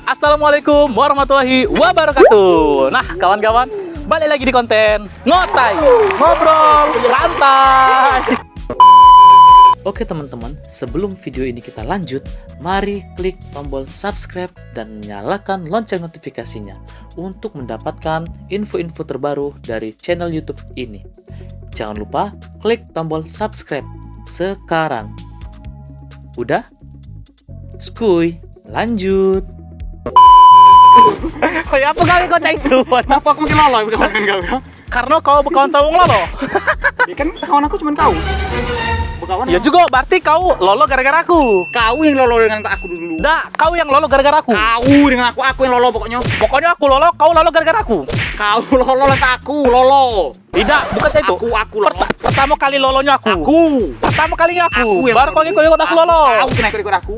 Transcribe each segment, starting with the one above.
Assalamualaikum warahmatullahi wabarakatuh. Nah kawan-kawan, balik lagi di konten Ngotai Ngobrol Santai. Oke teman-teman, sebelum video ini kita lanjut, mari klik tombol subscribe dan nyalakan lonceng notifikasinya untuk mendapatkan info-info terbaru dari channel YouTube ini. Jangan lupa klik tombol subscribe sekarang. Udah? Skuy, lanjut. Kayak apa kali kau cek itu? Kenapa aku makin lolo berkawan dengan kau? Karena kau berkawan sama lolo. Ya kan kawan aku cuma kau. Berkawan. Ya juga berarti kau lolo gara-gara aku. Kau yang lolo dengan aku dulu. Nah, kau yang lolo gara-gara aku. Kau dengan aku yang lolo pokoknya. Pokoknya aku lolo, kau lolo gara-gara aku. Kau lolo lah aku lolo. Tidak, bukan itu. Aku lolo. Pertama kali lolonya aku. Pertama kalinya aku. yang Baru kau ikut aku lolo. Kau kena ikut aku.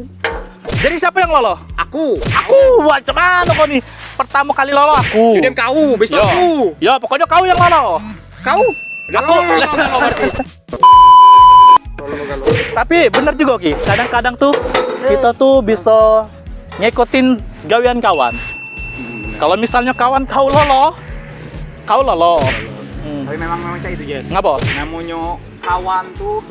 Jadi siapa yang lolo? Aku. Macam mana kau nih? Pertama kali lolo aku. Jadi kau, besok Yo. aku. Ya, pokoknya kau yang lolo. Kau. Aku. Lolo berarti. Tapi bener juga Ki, kadang-kadang tuh kita tuh bisa ngikutin gawean kawan. Kalau misalnya kawan kau lolo. Tapi memang kayak itu, Jess. Ngapa? Namanya kawan tuh.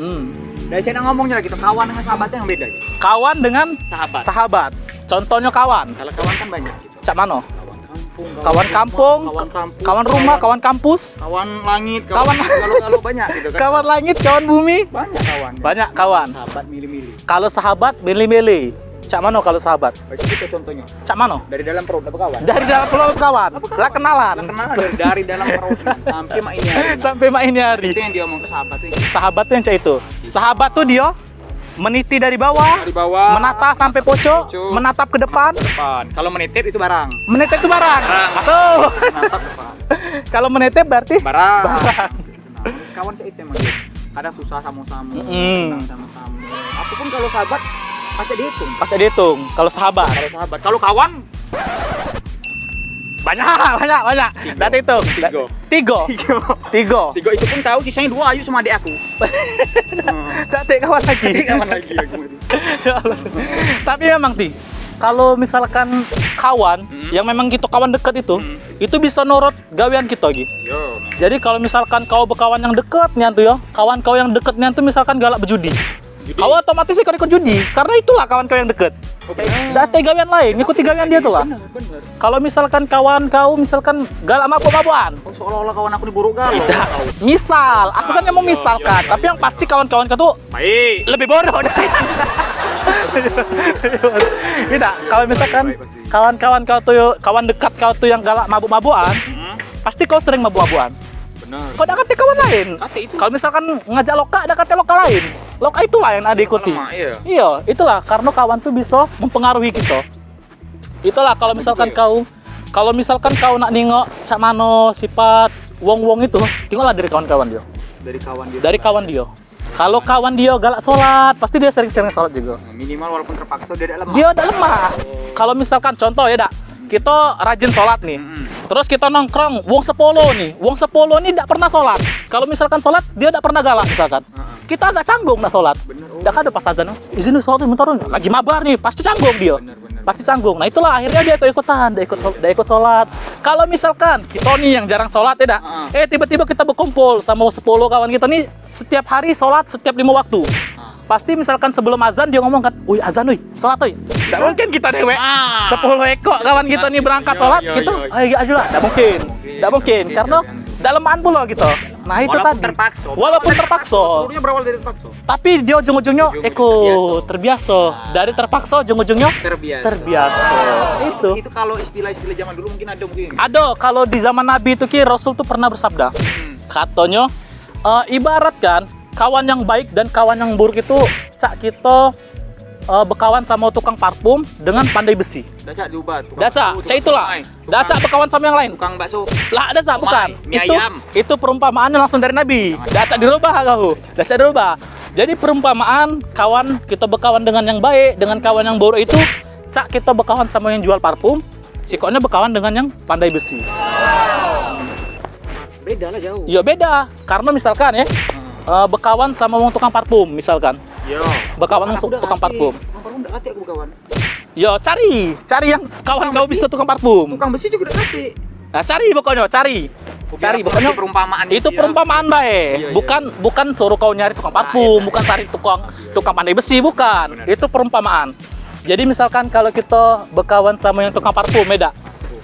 Dari sana ngomongnya lagi tuh, kawan dengan sahabatnya yang beda. Kawan dengan Sahabat. sahabat. Contohnya kawan. Kalau kawan kan banyak gitu. Cak mano? Kawan kampung, Kawan rumah, kawan kampus, kawan langit, Kawan- kalau banyak gitu kan. kawan langit, kawan bumi. Banyak kawan. Banyak kawan. Sahabat milih-milih. Kalau sahabat milih-milih. Cak mano kalau sahabat? Baca kita contohnya. Cak mano? Dari dalam perut apa kawan? Dari dalam pulau kawan. Lah kenalan. Lah kenal dari dalam perut sampai mak ini hari. Sampai mak ini hari. Itu yang dia omong ke sahabat tuh. Sahabat tuh yang cak itu. Sahabat tuh dia meniti dari bawah, Dari bawah menata sampai pojok, Pojok. menatap ke depan. depan. Kalau menitip itu barang. Menitip itu barang. Tuh. Menatap depan. Kalau menitip berarti Barang. barang. Kawan kayak itu emang dia. Kadang susah sama-sama, Mm. senang sama-sama. Apapun kalau sahabat pasti dihitung. Pasti dihitung. Kalau sahabat Kalau sahabat, kalau kawan banyak. Data itu. Tiga. Tiga. Tiga itu pun tahu sisanya dua ayu sama adik aku. Data kawan lagi. Kawan lagi aku. Ya Allah. Tapi memang sih, kalau misalkan kawan yang memang gitu kawan dekat itu bisa nurut gawean kita gitu. Yo. Jadi kalau misalkan kau berkawan yang dekat nih tuh ya, kawan kau yang dekat nih tuh misalkan galak berjudi. Kau otomatis ikut judi, karena itulah kawan kau yang dekat. Data gawean lain, ngikuti gawean dia tuh lah. Bener. Kalau misalkan kawan kau misalkan galak mabuk-mabukan, Oh, seolah-olah kawan aku diburuk galau. tidak. Misal, aku kan yang mau misalkan, tapi yang pasti kawan-kawan kau tuh Baik. lebih bodoh dari tidak. Kalau misalkan kawan-kawan kau tuh, kawan dekat kau tuh yang galak mabuk-mabukan, pasti kau sering mabuk-mabukan. Benar. Kau ada kata kawan lain. Kata itu. Kalau misalkan ngajak loka, ada kata loka lain. Loka itulah yang ada ikuti. Lemah, iya. Iya, itulah karena kawan tuh bisa mempengaruhi kita. Itulah kalau misalkan kau nak nengok cak mano sifat wong-wong itu, tengoklah dari kawan-kawan dia. Dari kawan dia. Dari kawan dia. Kalau kawan dia galak sholat, pasti dia sering-sering sholat juga. Minimal walaupun terpaksa dia tidak lemah. Dia udah lemah. Kalau misalkan contoh ya dak, kita rajin sholat nih. Terus kita nongkrong, wong sepolo nih tidak pernah sholat. Kalau misalkan sholat, dia tidak pernah galak misalkan. Kita agak canggung nak sholat. Bener. Tidak ada pas azan, izin sholat bentar, lagi mabar nih, pasti canggung dia. Bener. Pasti canggung. Nah itulah akhirnya dia ikut-ikutan, dia ikut sholat. Kalau misalkan kita nih yang jarang sholat ya dak, tiba-tiba kita berkumpul sama 10 kawan kita nih setiap hari sholat setiap 5 waktu. Pasti misalkan sebelum azan dia ngomong kan, "Wih azan wih, sholat wih." Tidak mungkin kita dewek 10 ekor kawan kita nih berangkat sholat, gitu. Ayo aja lah, tidak mungkin. Tidak mungkin karena daleman pula gitu. Nah itu tadi. Walaupun terpaksa. Seluruhnya berawal dari terpaksa. Tapi dia ujung-ujungnya terbiasa. Dari terpaksa ujung-ujungnya terbiasa. Itu. Itu kalau istilah-istilah zaman dulu mungkin ada mungkin. Ada kalau di zaman Nabi itu Ki, Rasul tuh pernah bersabda. Katanya ibarat kan kawan yang baik dan kawan yang buruk itu cak kita berkawan sama tukang parfum dengan pandai besi. Daca diubah. Daca, cak itulah. Daca berkawan sama yang lain. Tukang bakso. Lah, daca bukan. Mie ayam. Itu perumpamaannya langsung dari Nabi. Daca dirubah kau. Daca dirubah. Jadi perumpamaan kawan kita berkawan dengan yang baik, dengan kawan yang buruk itu cak kita berkawan sama yang jual parfum, sikoknya berkawan dengan yang pandai besi. Beda lah jauh. Ya beda. Karena misalkan ya, berkawan sama tukang parfum misalkan. Yo. Berkawan sama tukang parfum. Tukang parfum enggak hati aku berkawan. Yo, cari yang kawan kau bisa tukang parfum. Tukang besi juga udah kasih. Nah, cari pokoknya, cari pokoknya perumpamaan itu perumpamaan baik. Iya, Bukan suruh kau nyari tukang parfum, iya. bukan cari tukang pandai besi, bukan. Benar. Itu perumpamaan. Jadi misalkan kalau kita berkawan sama yang tukang parfum, beda.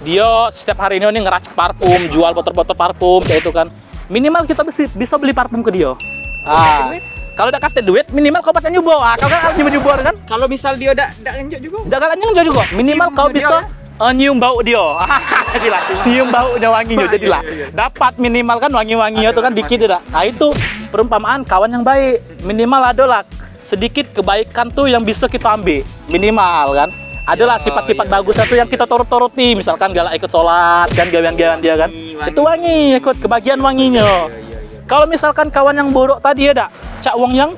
Dia setiap hari ini ngeracik parfum, jual botol-botol parfum kayak itu kan. Minimal kita bisa beli parfum ke dia. Kalau udah kasih duit, minimal kau baca nyubo. Kau kan harus nyubo kan? Kalau misal dia udah lanjut juga. Jangan nyubo juga. Minimal Cium kau dia, bisa nyium bau dia. Jadilah. Nyium baunya wanginya jadilah. Iya. Dapat minimal kan wangi-wanginya tuh kan dikit dah. Nah, itu perumpamaan kawan yang baik. Minimal adalah sedikit kebaikan tuh yang bisa kita ambil. Minimal kan. Adalah sifat-sifat bagus itu yang kita turut-turuti. Misalkan galak ikut sholat kan, gawean-gawean dia kan. Wangi. Itu wangi, ikut kebagian wanginya. Kalau misalkan kawan yang buruk tadi ada, Cak Wong yang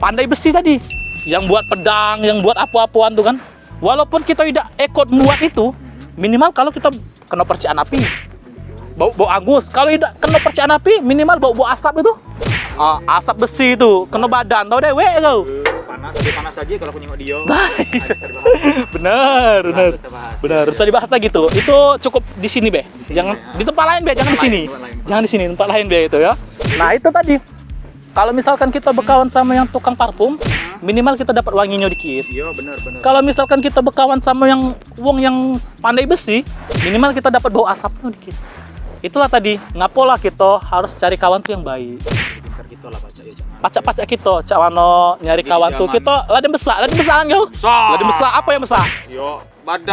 pandai besi tadi, yang buat pedang, yang buat apa-apaan tuh kan. Walaupun kita tidak ikut buat itu, minimal kalau kita kena percikan api, bau angus. Kalau tidak kena percikan api, minimal bau asap itu, asap besi itu, kena badan, tau deh, kau. Panas aja kalau aku nengok dia. Benar. Usah dibahas lagi tuh. Itu cukup di sini, Be. Jangan di tempat lain, Be. Jangan di sini. Jangan di sini, tempat lain, Be itu ya. Nah, itu tadi. Kalau misalkan kita berkawan sama yang tukang parfum, minimal kita dapat wanginya dikit. Iya, benar. Kalau misalkan kita berkawan sama yang wong yang pandai besi, minimal kita dapat bau asapnya dikit. Itulah tadi, ngapolah kita harus cari kawan tuh yang baik. Pintar gitu lah baca ya. Pacak-pacak kita, Cak Wano nyari Ini kawan tuh zaman. kita laden besar kan kau? Laden besar apa yang besar? Yo, Badan.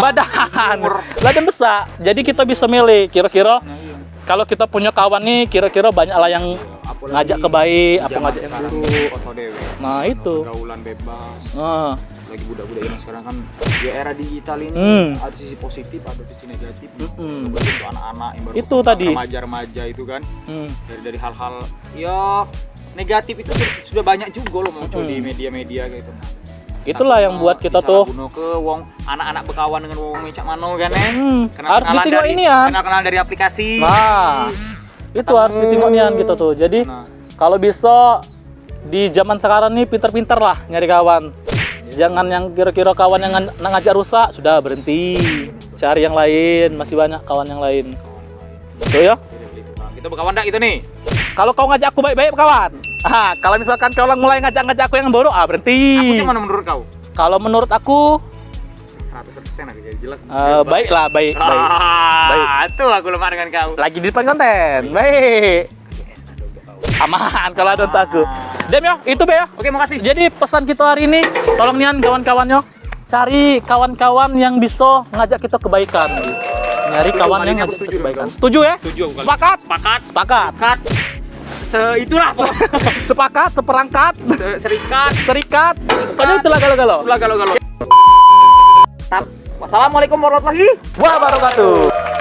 umur. Laden besar. Jadi kita bisa milih kira-kira Nah, iya. kalau kita punya kawan nih kira-kira banyak lah yang Apalagi ngajak ke baik, apa zaman ngajak yang sekarang buruk. foto dewe. Nah, itu. Pergaulan bebas. Nah, Lagi budak-budak yang sekarang kan di era digital ini ada sisi positif, ada sisi negatif. Mm-mm. Untuk anak-anak yang baru Itu berkembang, tadi. remaja-remaja itu kan hmm. dari hal-hal ya negatif itu sudah banyak juga loh muncul di Mm-mm. media-media gitu. Itulah yang buat kita tuh disalahguno ke wong anak-anak berkawan dengan wong mecak mano kan harus ditengok ini ya. kenal dari aplikasi. Nah, itu harus ditengok nian gitu tuh. Jadi Nah, kalau bisa di zaman sekarang nih pinter-pinter lah nyari kawan. Jangan yang kira-kira kawan yang ngajak rusak, sudah berhenti. Cari yang lain, masih banyak kawan yang lain. Tuh ya. kita berkawan dak itu nih. Kalau kau ngajak aku baik-baik kawan. Kalau misalkan kau mulai ngajak aku yang buruk, berhenti. Aku gimana menurut kau? Kalau menurut aku 100% aku jadi jelas. baiklah, baik. Itu aku lemah dengan kau. Lagi di depan konten. Baik. Aman kalau ada untuk aku. Dem yo, itu Be ya. Oke, makasih. Jadi pesan kita hari ini, tolong nian kawan-kawannya cari kawan-kawan yang bisa ngajak kita kebaikan. Nyari kawan yang ngajak kita kebaikan. Setuju ya? Setuju aku. Sepakat? Sepakat. Sepakat. Itulah Sepakat, seperangkat, serikat. pokoknya itulah galau-galau. Wassalamualaikum warahmatullahi Wabarakatuh.